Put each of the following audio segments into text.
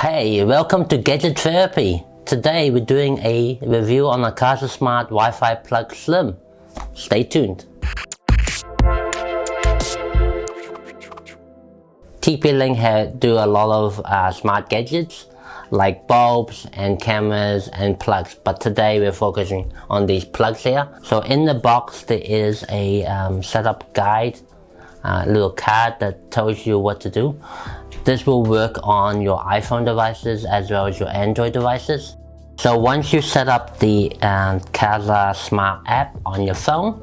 Hey, welcome to Gadget Therapy. Today we're doing a review on the Casa Smart Wi-Fi Plug Slim. Stay tuned. TP-Link do a lot of smart gadgets like bulbs and cameras and plugs, but today we're focusing on these plugs here. So in the box there is a setup guide, a little card that tells you what to do. This will work on your iPhone devices as well as your Android devices. So once you set up the Casa Smart app on your phone,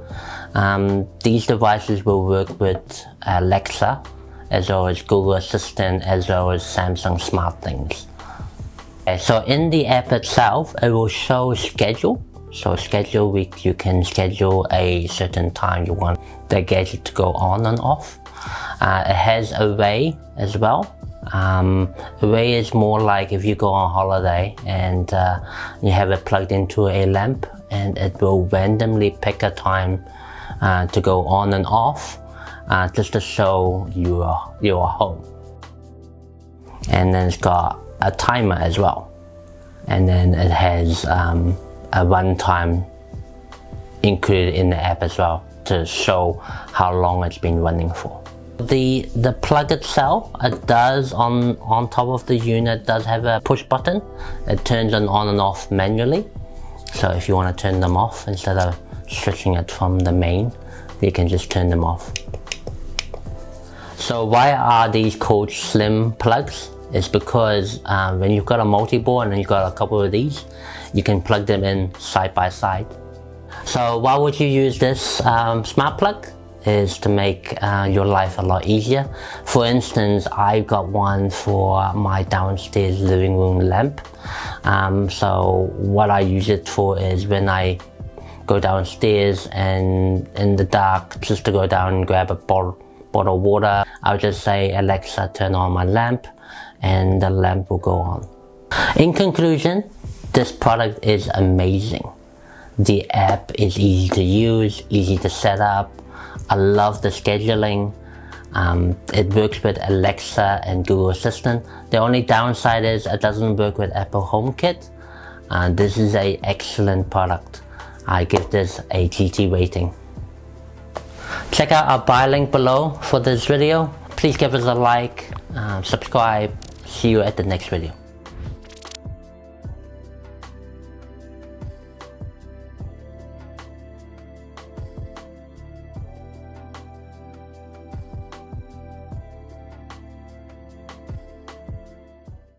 these devices will work with Alexa, as well as Google Assistant, as well as Samsung SmartThings. Okay, so in the app itself, it will show schedule. So schedule week, you can schedule a certain time you want the gadget to go on and off. It has array as well. Array is more like if you go on holiday and you have it plugged into a lamp, and it will randomly pick a time to go on and off, just to show you are home. And then it's got a timer as well, and then it has a runtime included in the app as well to show how long it's been running for. The plug itself, it does on top of the unit does have a push button. It turns it on and off manually. So if you want to turn them off instead of switching it from the main, you can just turn them off. So why are these called slim plugs? It's because when you've got a multi-board and you've got a couple of these, you can plug them in side by side. So why would you use this smart plug? Is to make your life a lot easier. For instance, I've got one for my downstairs living room lamp. So what I use it for is when I go downstairs and in the dark, just to go down and grab a bottle of water, I'll just say, Alexa, turn on my lamp, and the lamp will go on. In conclusion, this product is amazing. The app is easy to use, easy to set up. I love the scheduling. It works with Alexa and Google Assistant. The only downside is it doesn't work with Apple HomeKit. This is an excellent product. I give this a GT rating. Check out our buy link below for this video. Please give us a like, subscribe. See you at the next video.